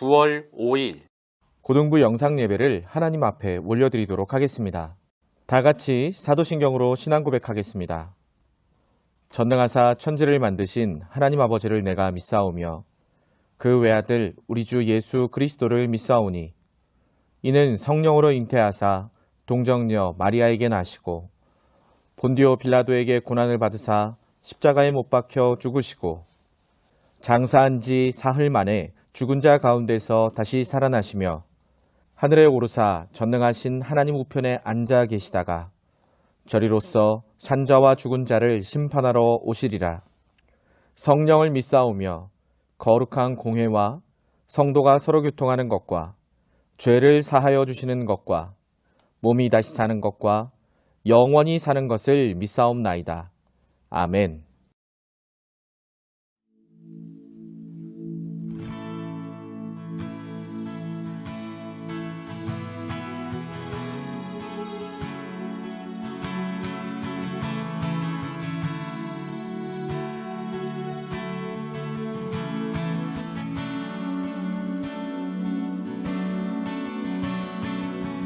9월 5일 고등부 영상 예배를 하나님 앞에 올려드리도록 하겠습니다. 다 같이 사도신경으로 신앙 고백하겠습니다. 전능하사 천지를 만드신 하나님 아버지를 내가 믿사오며 그 외아들 우리 주 예수 그리스도를 믿사오니 이는 성령으로 잉태하사 동정녀 마리아에게 나시고 본디오 빌라도에게 고난을 받으사 십자가에 못 박혀 죽으시고 장사한 지 사흘 만에 죽은 자 가운데서 다시 살아나시며 하늘에 오르사 전능하신 하나님 우편에 앉아 계시다가 저리로서 산자와 죽은 자를 심판하러 오시리라. 성령을 믿사오며 거룩한 공회와 성도가 서로 교통하는 것과 죄를 사하여 주시는 것과 몸이 다시 사는 것과 영원히 사는 것을 믿사옵나이다. 아멘.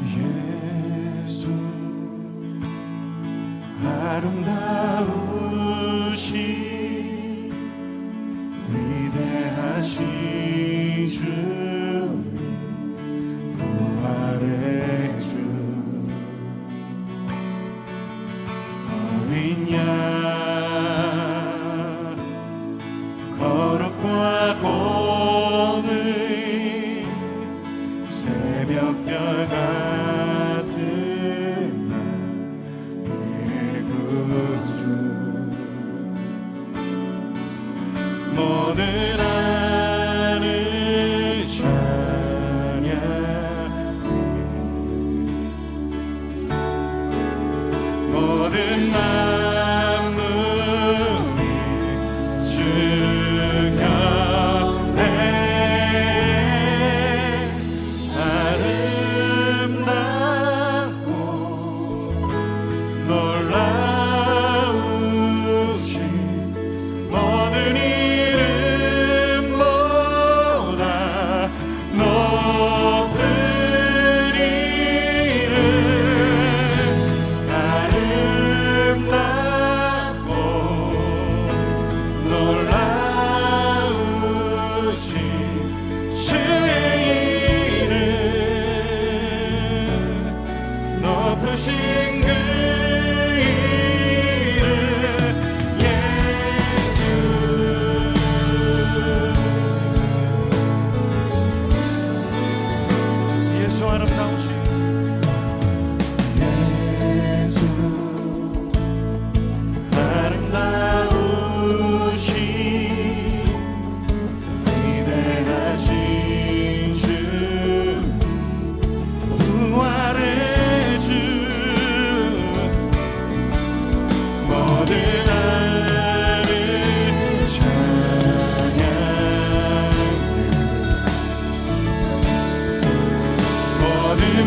예수 아름다우신 위대하신 주님 부활의 주 어린 양 거룩과 공의 새벽별 같은 나의 구주 모든 하늘 찬양 모든 만물이 주 곁에 아름답고 놀라우신 모든 이름보다 높은 이름 아름답고 놀라우신 주의 이름 높으신 그 이름 예수 아름다우신 예수 아름다우신 위대하신 주 부활의 주 모든 하늘 찬양해 모든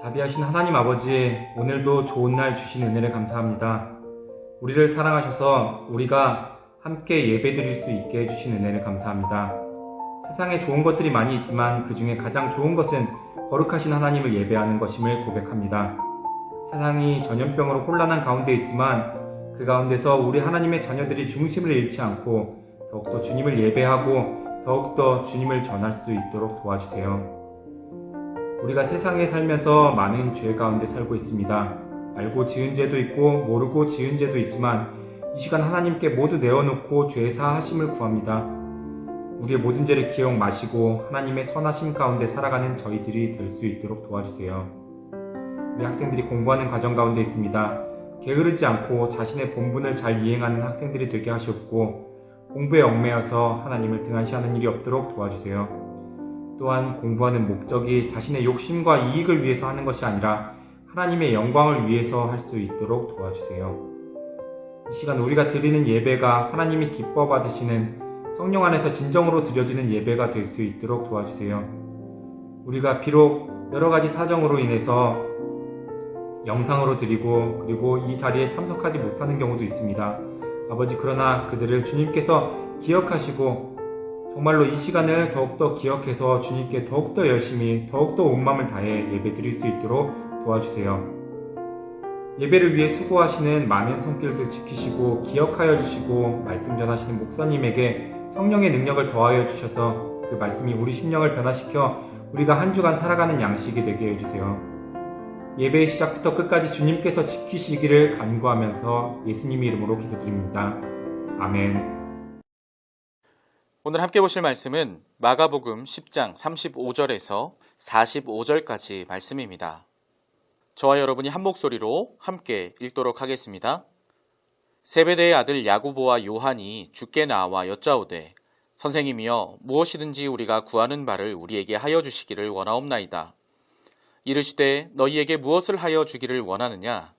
자비하신 하나님 아버지, 오늘도 좋은 날 주신 은혜를 감사합니다. 우리를 사랑하셔서 우리가 함께 예배드릴 수 있게 해주신 은혜를 감사합니다. 세상에 좋은 것들이 많이 있지만 그 중에 가장 좋은 것은 거룩하신 하나님을 예배하는 것임을 고백합니다. 세상이 전염병으로 혼란한 가운데 있지만 그 가운데서 우리 하나님의 자녀들이 중심을 잃지 않고 더욱더 주님을 예배하고 더욱더 주님을 전할 수 있도록 도와주세요. 우리가 세상에 살면서 많은 죄 가운데 살고 있습니다. 알고 지은 죄도 있고 모르고 지은 죄도 있지만 이 시간 하나님께 모두 내어놓고 죄 사하심을 구합니다. 우리의 모든 죄를 기억 마시고 하나님의 선하심 가운데 살아가는 저희들이 될 수 있도록 도와주세요. 우리 학생들이 공부하는 과정 가운데 있습니다. 게으르지 않고 자신의 본분을 잘 이행하는 학생들이 되게 하시옵고 공부에 얽매여서 하나님을 등한시하는 일이 없도록 도와주세요. 또한 공부하는 목적이 자신의 욕심과 이익을 위해서 하는 것이 아니라 하나님의 영광을 위해서 할 수 있도록 도와주세요. 이 시간 우리가 드리는 예배가 하나님이 기뻐 받으시는 성령 안에서 진정으로 드려지는 예배가 될 수 있도록 도와주세요. 우리가 비록 여러 가지 사정으로 인해서 영상으로 드리고 그리고 이 자리에 참석하지 못하는 경우도 있습니다. 아버지, 그러나 그들을 주님께서 기억하시고 정말로 이 시간을 더욱더 기억해서 주님께 더욱더 열심히 더욱더 온 마음을 다해 예배 드릴 수 있도록 도와주세요. 예배를 위해 수고하시는 많은 손길들 지키시고 기억하여 주시고 말씀 전하시는 목사님에게 성령의 능력을 더하여 주셔서 그 말씀이 우리 심령을 변화시켜 우리가 한 주간 살아가는 양식이 되게 해주세요. 예배의 시작부터 끝까지 주님께서 지키시기를 간구하면서 예수님의 이름으로 기도드립니다. 아멘. 오늘 함께 보실 말씀은 마가복음 10장 35절에서 45절까지 말씀입니다. 저와 여러분이 한 목소리로 함께 읽도록 하겠습니다. 세베대의 아들 야고보와 요한이 주께 나와 여짜오되 선생님이여 무엇이든지 우리가 구하는 바를 우리에게 하여 주시기를 원하옵나이다. 이르시되 너희에게 무엇을 하여 주기를 원하느냐?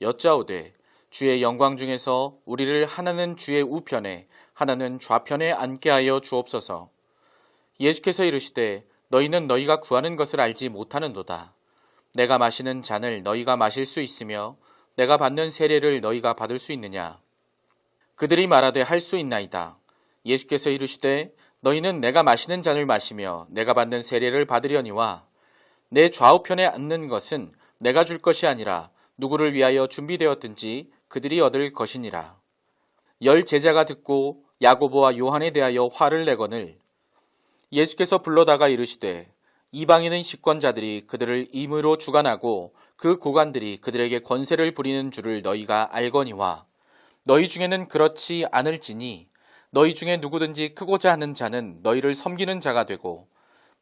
여짜오되 주의 영광 중에서 우리를 하나는 주의 우편에 하나는 좌편에 앉게 하여 주옵소서. 예수께서 이르시되 너희는 너희가 구하는 것을 알지 못하는도다. 내가 마시는 잔을 너희가 마실 수 있으며 내가 받는 세례를 너희가 받을 수 있느냐? 그들이 말하되 할 수 있나이다. 예수께서 이르시되 너희는 내가 마시는 잔을 마시며 내가 받는 세례를 받으려니와 내 좌우편에 앉는 것은 내가 줄 것이 아니라 누구를 위하여 준비되었든지 그들이 얻을 것이니라. 10 제자가 듣고 야고보와 요한에 대하여 화를 내거늘 예수께서 불러다가 이르시되 이방인의 집권자들이 그들을 임의로 주관하고 그 고관들이 그들에게 권세를 부리는 줄을 너희가 알거니와 너희 중에는 그렇지 않을지니 너희 중에 누구든지 크고자 하는 자는 너희를 섬기는 자가 되고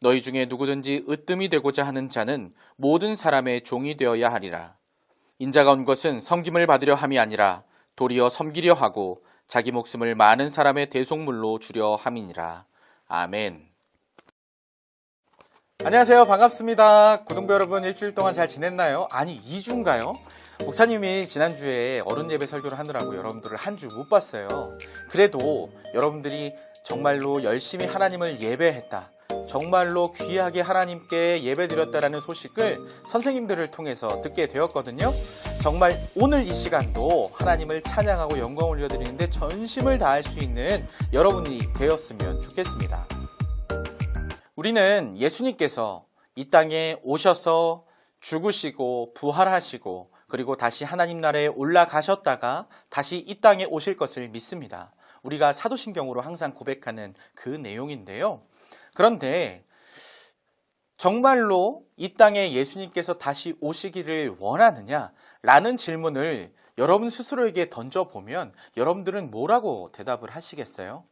너희 중에 누구든지 으뜸이 되고자 하는 자는 모든 사람의 종이 되어야 하리라. 인자가 온 것은 섬김을 받으려 함이 아니라 도리어 섬기려 하고 자기 목숨을 많은 사람의 대속물로 주려 함이니라. 아멘. 안녕하세요. 반갑습니다. 구동배 여러분, 일주일 동안 잘 지냈나요? 아니 2주인가요? 목사님이 지난주에 어른 예배 설교를 하느라고 여러분들을 한 주 못 봤어요. 그래도 여러분들이 정말로 열심히 하나님을 예배했다, 정말로 귀하게 하나님께 예배드렸다라는 소식을 선생님들을 통해서 듣게 되었거든요. 정말 오늘 이 시간도 하나님을 찬양하고 영광 올려드리는데 전심을 다할 수 있는 여러분이 되었으면 좋겠습니다. 우리는 예수님께서 이 땅에 오셔서 죽으시고 부활하시고 그리고 다시 하나님 나라에 올라가셨다가 다시 이 땅에 오실 것을 믿습니다. 우리가 사도신경으로 항상 고백하는 그 내용인데요. 그런데 정말로 이 땅에 예수님께서 다시 오시기를 원하느냐? 라는 질문을 여러분 스스로에게 던져보면 여러분들은 뭐라고 대답을 하시겠어요?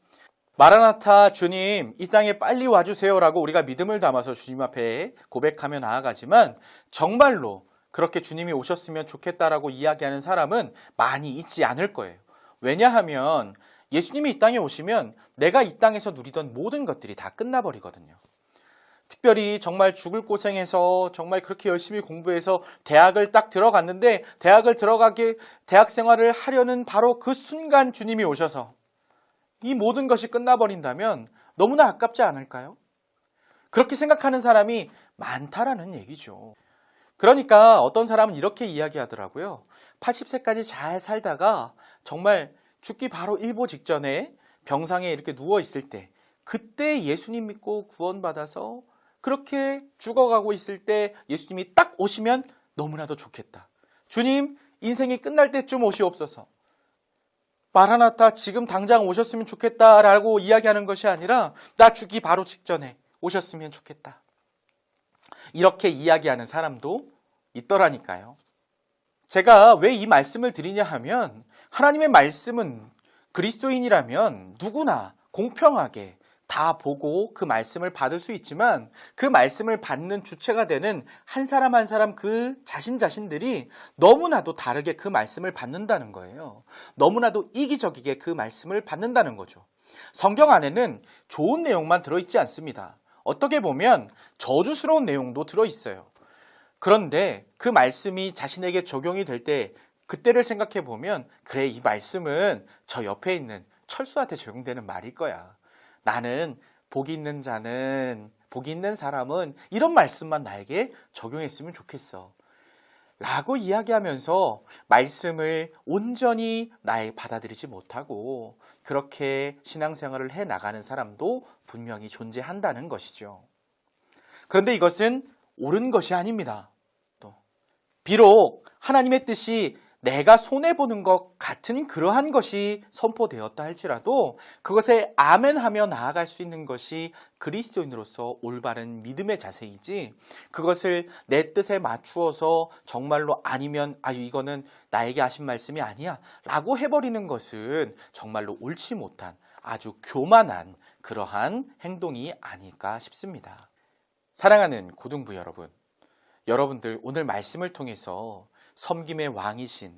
마라나타, 주님 이 땅에 빨리 와주세요 라고 우리가 믿음을 담아서 주님 앞에 고백하며 나아가지만 정말로 그렇게 주님이 오셨으면 좋겠다라고 이야기하는 사람은 많이 있지 않을 거예요. 왜냐하면 예수님이 이 땅에 오시면 내가 이 땅에서 누리던 모든 것들이 다 끝나버리거든요. 특별히 정말 죽을 고생해서 정말 그렇게 열심히 공부해서 대학을 딱 들어갔는데 대학 생활을 하려는 바로 그 순간 주님이 오셔서 이 모든 것이 끝나버린다면 너무나 아깝지 않을까요? 그렇게 생각하는 사람이 많다라는 얘기죠. 그러니까 어떤 사람은 이렇게 이야기하더라고요. 80세까지 잘 살다가 정말 죽기 바로 일보 직전에 병상에 이렇게 누워 있을 때, 그때 예수님 믿고 구원받아서 그렇게 죽어가고 있을 때 예수님이 딱 오시면 너무나도 좋겠다. 주님, 인생이 끝날 때쯤 오시옵소서. 마라나타, 지금 당장 오셨으면 좋겠다라고 이야기하는 것이 아니라 나 죽기 바로 직전에 오셨으면 좋겠다. 이렇게 이야기하는 사람도 있더라니까요. 제가 왜 이 말씀을 드리냐 하면, 하나님의 말씀은 그리스도인이라면 누구나 공평하게 다 보고 그 말씀을 받을 수 있지만, 그 말씀을 받는 주체가 되는 한 사람 한 사람 그 자신들이 너무나도 다르게 그 말씀을 받는다는 거예요. 너무나도 이기적이게 그 말씀을 받는다는 거죠. 성경 안에는 좋은 내용만 들어있지 않습니다. 어떻게 보면 저주스러운 내용도 들어있어요. 그런데 그 말씀이 자신에게 적용이 될 때, 그때를 생각해 보면, 그래, 이 말씀은 저 옆에 있는 철수한테 적용되는 말일 거야. 나는 복이 있는 자는, 복이 있는 사람은 이런 말씀만 나에게 적용했으면 좋겠어 라고 이야기하면서 말씀을 온전히 나에 받아들이지 못하고 그렇게 신앙생활을 해나가는 사람도 분명히 존재한다는 것이죠. 그런데 이것은 옳은 것이 아닙니다. 또 비록 하나님의 뜻이 내가 손해보는 것 같은 그러한 것이 선포되었다 할지라도 그것에 아멘하며 나아갈 수 있는 것이 그리스도인으로서 올바른 믿음의 자세이지, 그것을 내 뜻에 맞추어서 정말로 아니면 아유 이거는 나에게 하신 말씀이 아니야 라고 해버리는 것은 정말로 옳지 못한 아주 교만한 그러한 행동이 아닐까 싶습니다. 사랑하는 고등부 여러분, 여러분들 오늘 말씀을 통해서 섬김의 왕이신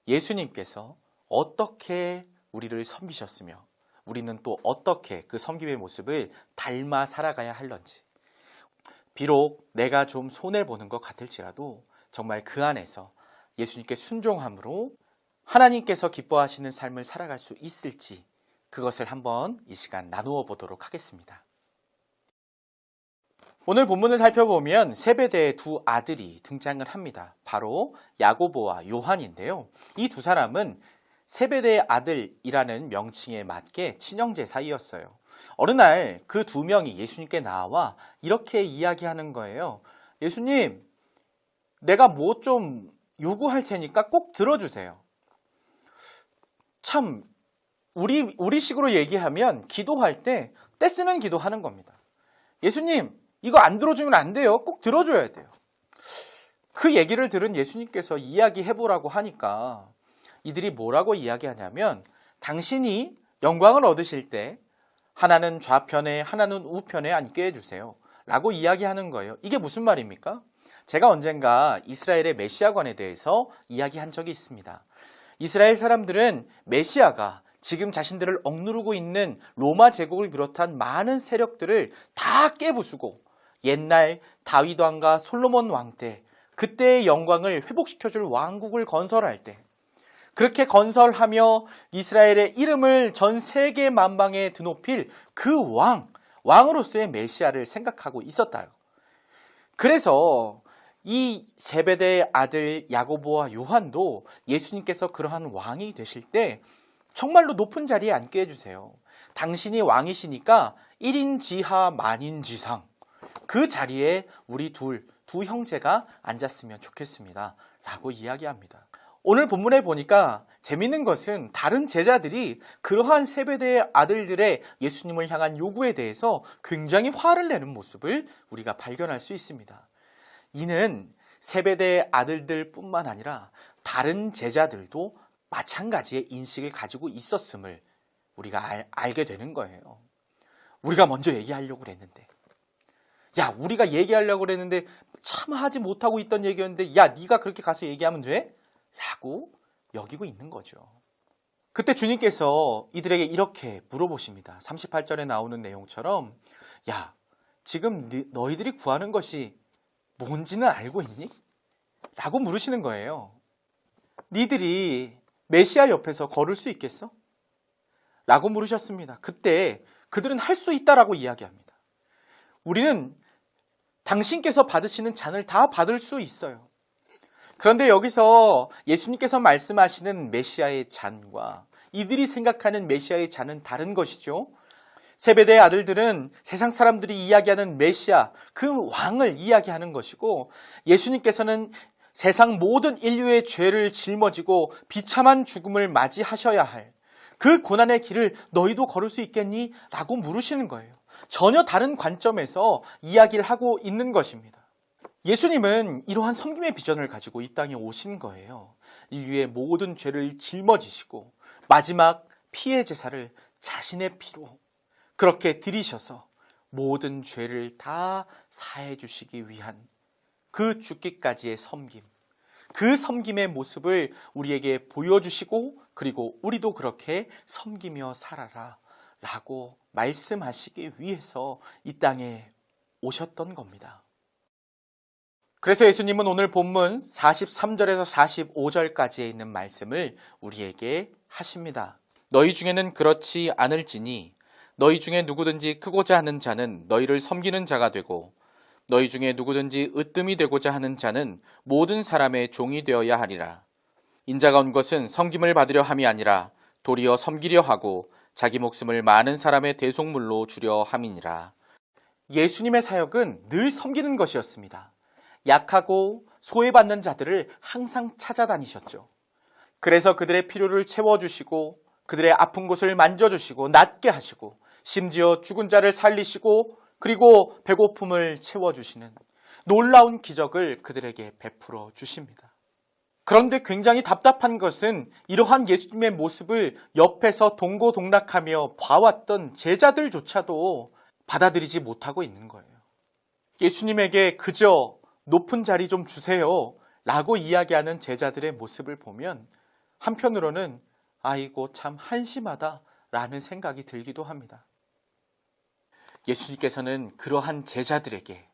예수님께서 어떻게 우리를 섬기셨으며 우리는 또 어떻게 그 섬김의 모습을 닮아 살아가야 할런지, 비록 내가 좀 손해보는 것 같을지라도 정말 그 안에서 예수님께 순종함으로 하나님께서 기뻐하시는 삶을 살아갈 수 있을지, 그것을 한번 이 시간 나누어 보도록 하겠습니다. 오늘 본문을 살펴보면 세베대의 두 아들이 등장을 합니다. 바로 야고보와 요한인데요. 이 두 사람은 세베대의 아들이라는 명칭에 맞게 친형제 사이였어요. 어느 날 그 두 명이 예수님께 나와 이렇게 이야기하는 거예요. 예수님, 내가 뭐 좀 요구할 테니까 꼭 들어주세요. 참 우리식으로 얘기하면 기도할 때 떼쓰는 기도하는 겁니다. 예수님, 이거 안 들어주면 안 돼요. 꼭 들어줘야 돼요. 그 얘기를 들은 예수님께서 이야기해보라고 하니까 이들이 뭐라고 이야기하냐면, 당신이 영광을 얻으실 때 하나는 좌편에 하나는 우편에 앉게 해주세요 라고 이야기하는 거예요. 이게 무슨 말입니까? 제가 언젠가 이스라엘의 메시아관에 대해서 이야기한 적이 있습니다. 이스라엘 사람들은 메시아가 지금 자신들을 억누르고 있는 로마 제국을 비롯한 많은 세력들을 다 깨부수고 옛날 다윗 왕과 솔로몬 왕 때 그때의 영광을 회복시켜줄 왕국을 건설할 때, 그렇게 건설하며 이스라엘의 이름을 전 세계 만방에 드높일 그 왕으로서의 메시아를 생각하고 있었다. 그래서 이 세베대의 아들 야고보와 요한도 예수님께서 그러한 왕이 되실 때 정말로 높은 자리에 앉게 해주세요. 당신이 왕이시니까 1인 지하 만인 지상, 그 자리에 우리 두 형제가 앉았으면 좋겠습니다 라고 이야기합니다. 오늘 본문에 보니까 재밌는 것은 다른 제자들이 그러한 세베대의 아들들의 예수님을 향한 요구에 대해서 굉장히 화를 내는 모습을 우리가 발견할 수 있습니다. 이는 세베대의 아들들뿐만 아니라 다른 제자들도 마찬가지의 인식을 가지고 있었음을 우리가 알게 되는 거예요. 우리가 먼저 얘기하려고 그랬는데, 야, 우리가 얘기하려고 그랬는데 참 하지 못하고 있던 얘기였는데, 야, 네가 그렇게 가서 얘기하면 돼? 라고 여기고 있는 거죠. 그때 주님께서 이들에게 이렇게 물어보십니다. 38절에 나오는 내용처럼, 야, 지금 너희들이 구하는 것이 뭔지는 알고 있니? 라고 물으시는 거예요. 니들이 메시아 옆에서 걸을 수 있겠어? 라고 물으셨습니다. 그때 그들은 할 수 있다라고 이야기합니다. 우리는 당신께서 받으시는 잔을 다 받을 수 있어요. 그런데 여기서 예수님께서 말씀하시는 메시아의 잔과 이들이 생각하는 메시아의 잔은 다른 것이죠. 세베대의 아들들은 세상 사람들이 이야기하는 메시아, 그 왕을 이야기하는 것이고, 예수님께서는 세상 모든 인류의 죄를 짊어지고 비참한 죽음을 맞이하셔야 할 그 고난의 길을 너희도 걸을 수 있겠니? 라고 물으시는 거예요. 전혀 다른 관점에서 이야기를 하고 있는 것입니다. 예수님은 이러한 섬김의 비전을 가지고 이 땅에 오신 거예요. 인류의 모든 죄를 짊어지시고 마지막 피의 제사를 자신의 피로 그렇게 드리셔서 모든 죄를 다 사해 주시기 위한 그 죽기까지의 섬김, 그 섬김의 모습을 우리에게 보여주시고, 그리고 우리도 그렇게 섬기며 살아라 라고 말씀하시기 위해서 이 땅에 오셨던 겁니다. 그래서 예수님은 오늘 본문 43절에서 45절까지에 있는 말씀을 우리에게 하십니다. 너희 중에는 그렇지 않을지니 너희 중에 누구든지 크고자 하는 자는 너희를 섬기는 자가 되고, 너희 중에 누구든지 으뜸이 되고자 하는 자는 모든 사람의 종이 되어야 하리라. 인자가 온 것은 섬김을 받으려 함이 아니라 도리어 섬기려 하고 자기 목숨을 많은 사람의 대속물로 주려 함이니라. 예수님의 사역은 늘 섬기는 것이었습니다. 약하고 소외받는 자들을 항상 찾아다니셨죠. 그래서 그들의 필요를 채워주시고 그들의 아픈 곳을 만져주시고 낫게 하시고, 심지어 죽은 자를 살리시고 그리고 배고픔을 채워주시는 놀라운 기적을 그들에게 베풀어 주십니다. 그런데 굉장히 답답한 것은 이러한 예수님의 모습을 옆에서 동고동락하며 봐왔던 제자들조차도 받아들이지 못하고 있는 거예요. 예수님에게 그저 높은 자리 좀 주세요 라고 이야기하는 제자들의 모습을 보면 한편으로는 아이고 참 한심하다 라는 생각이 들기도 합니다. 예수님께서는 그러한 제자들에게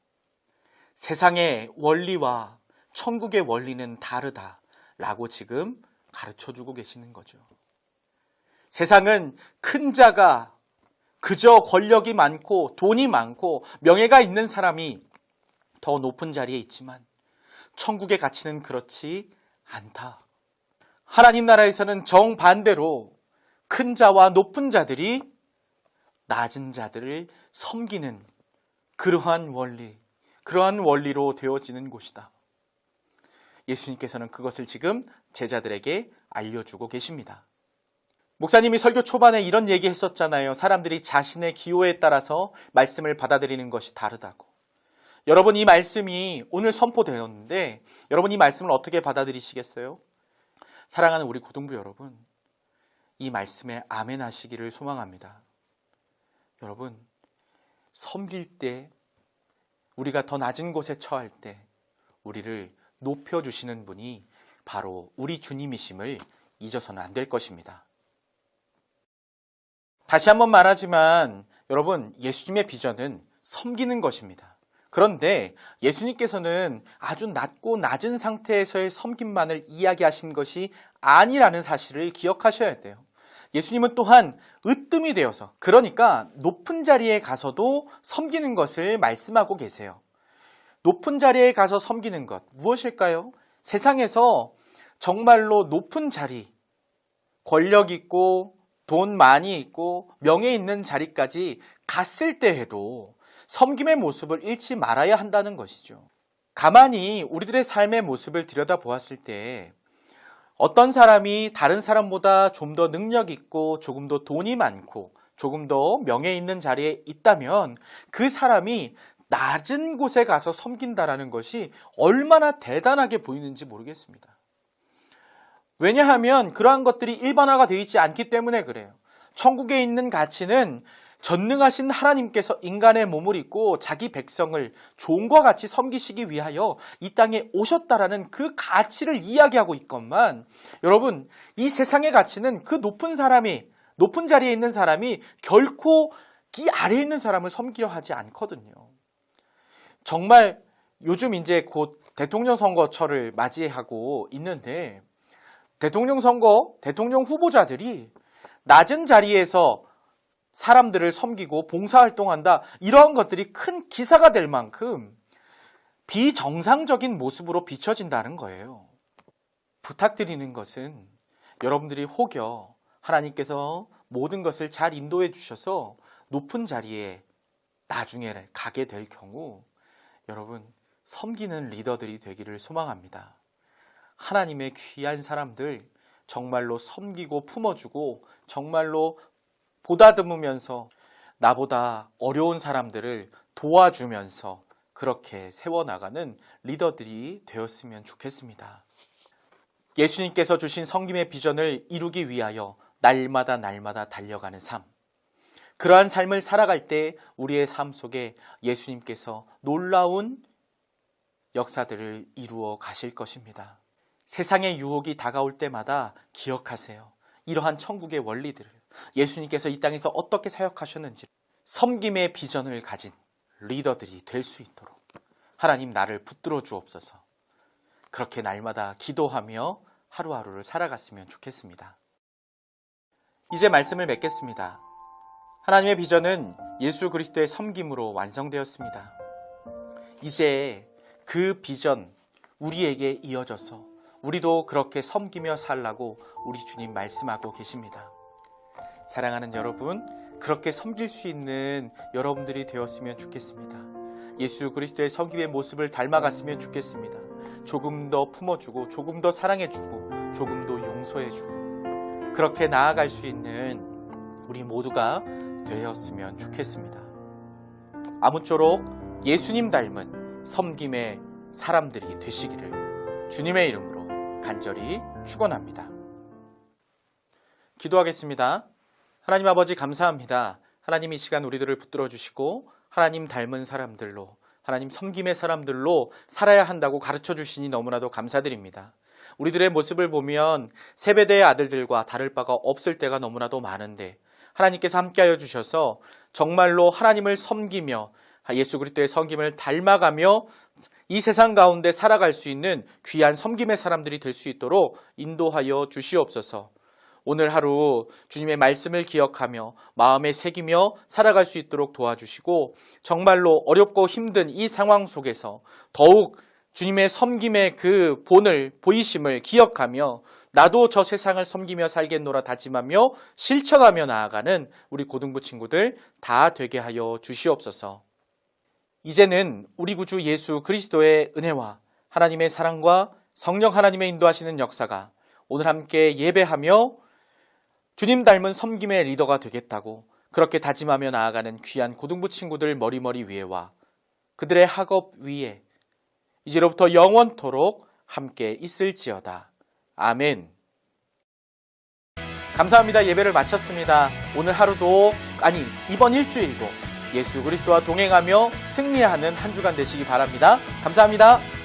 세상의 원리와 천국의 원리는 다르다라고 지금 가르쳐주고 계시는 거죠. 세상은 큰 자가 그저 권력이 많고 돈이 많고 명예가 있는 사람이 더 높은 자리에 있지만 천국의 가치는 그렇지 않다. 하나님 나라에서는 정반대로 큰 자와 높은 자들이 낮은 자들을 섬기는 그러한 원리로 되어지는 곳이다. 예수님께서는 그것을 지금 제자들에게 알려주고 계십니다. 목사님이 설교 초반에 이런 얘기 했었잖아요. 사람들이 자신의 기호에 따라서 말씀을 받아들이는 것이 다르다고. 여러분, 이 말씀이 오늘 선포되었는데 여러분 이 말씀을 어떻게 받아들이시겠어요? 사랑하는 우리 고등부 여러분, 이 말씀에 아멘 하시기를 소망합니다. 여러분, 섬길 때, 우리가 더 낮은 곳에 처할 때 우리를 높여주시는 분이 바로 우리 주님이심을 잊어서는 안 될 것입니다. 다시 한번 말하지만 여러분, 예수님의 비전은 섬기는 것입니다. 그런데 예수님께서는 아주 낮고 낮은 상태에서의 섬김만을 이야기하신 것이 아니라는 사실을 기억하셔야 돼요. 예수님은 또한 으뜸이 되어서, 그러니까 높은 자리에 가서도 섬기는 것을 말씀하고 계세요. 높은 자리에 가서 섬기는 것, 무엇일까요? 세상에서 정말로 높은 자리, 권력 있고 돈 많이 있고 명예 있는 자리까지 갔을 때에도 섬김의 모습을 잃지 말아야 한다는 것이죠. 가만히 우리들의 삶의 모습을 들여다보았을 때 어떤 사람이 다른 사람보다 좀 더 능력 있고 조금 더 돈이 많고 조금 더 명예 있는 자리에 있다면 그 사람이 낮은 곳에 가서 섬긴다라는 것이 얼마나 대단하게 보이는지 모르겠습니다. 왜냐하면 그러한 것들이 일반화가 되어 있지 않기 때문에 그래요. 천국에 있는 가치는 전능하신 하나님께서 인간의 몸을 입고 자기 백성을 종과 같이 섬기시기 위하여 이 땅에 오셨다라는 그 가치를 이야기하고 있건만, 여러분, 이 세상의 가치는 그 높은 자리에 있는 사람이 결코 이 아래에 있는 사람을 섬기려 하지 않거든요. 정말 요즘 이제 곧 대통령 선거철을 맞이하고 있는데, 대통령 선거, 대통령 후보자들이 낮은 자리에서 사람들을 섬기고 봉사활동한다, 이러한 것들이 큰 기사가 될 만큼 비정상적인 모습으로 비춰진다는 거예요. 부탁드리는 것은 여러분들이 혹여 하나님께서 모든 것을 잘 인도해 주셔서 높은 자리에 나중에 가게 될 경우 여러분 섬기는 리더들이 되기를 소망합니다. 하나님의 귀한 사람들 정말로 섬기고 품어주고 정말로 보다듬으면서 나보다 어려운 사람들을 도와주면서 그렇게 세워나가는 리더들이 되었으면 좋겠습니다. 예수님께서 주신 섬김의 비전을 이루기 위하여 날마다 달려가는 삶. 그러한 삶을 살아갈 때 우리의 삶 속에 예수님께서 놀라운 역사들을 이루어 가실 것입니다. 세상의 유혹이 다가올 때마다 기억하세요. 이러한 천국의 원리들을 예수님께서 이 땅에서 어떻게 사역하셨는지 섬김의 비전을 가진 리더들이 될 수 있도록 하나님 나를 붙들어 주옵소서. 그렇게 날마다 기도하며 하루하루를 살아갔으면 좋겠습니다. 이제 말씀을 맺겠습니다. 하나님의 비전은 예수 그리스도의 섬김으로 완성되었습니다. 이제 그 비전 우리에게 이어져서 우리도 그렇게 섬기며 살라고 우리 주님 말씀하고 계십니다. 사랑하는 여러분, 그렇게 섬길 수 있는 여러분들이 되었으면 좋겠습니다. 예수 그리스도의 섬김의 모습을 닮아갔으면 좋겠습니다. 조금 더 품어주고 조금 더 사랑해주고 조금 더 용서해주고 그렇게 나아갈 수 있는 우리 모두가 되었으면 좋겠습니다. 아무쪼록 예수님 닮은 섬김의 사람들이 되시기를 주님의 이름으로 간절히 축원합니다. 기도하겠습니다. 하나님 아버지 감사합니다. 하나님 이 시간 우리들을 붙들어 주시고 하나님 닮은 사람들로 하나님 섬김의 사람들로 살아야 한다고 가르쳐 주시니 너무나도 감사드립니다. 우리들의 모습을 보면 세베대의 아들들과 다를 바가 없을 때가 너무나도 많은데 하나님께서 함께하여 주셔서 정말로 하나님을 섬기며 예수 그리스도의 섬김을 닮아가며 이 세상 가운데 살아갈 수 있는 귀한 섬김의 사람들이 될 수 있도록 인도하여 주시옵소서. 오늘 하루 주님의 말씀을 기억하며 마음에 새기며 살아갈 수 있도록 도와주시고 정말로 어렵고 힘든 이 상황 속에서 더욱 주님의 섬김의 그 본을 보이심을 기억하며 나도 저 세상을 섬기며 살겠노라 다짐하며 실천하며 나아가는 우리 고등부 친구들 다 되게 하여 주시옵소서. 이제는 우리 구주 예수 그리스도의 은혜와 하나님의 사랑과 성령 하나님의 인도하시는 역사가 오늘 함께 예배하며 주님 닮은 섬김의 리더가 되겠다고 그렇게 다짐하며 나아가는 귀한 고등부 친구들 머리머리 위에와 그들의 학업 위에 이제로부터 영원토록 함께 있을지어다. 아멘. 감사합니다. 예배를 마쳤습니다. 오늘 하루도 이번 일주일도 예수 그리스도와 동행하며 승리하는 한 주간 되시기 바랍니다. 감사합니다.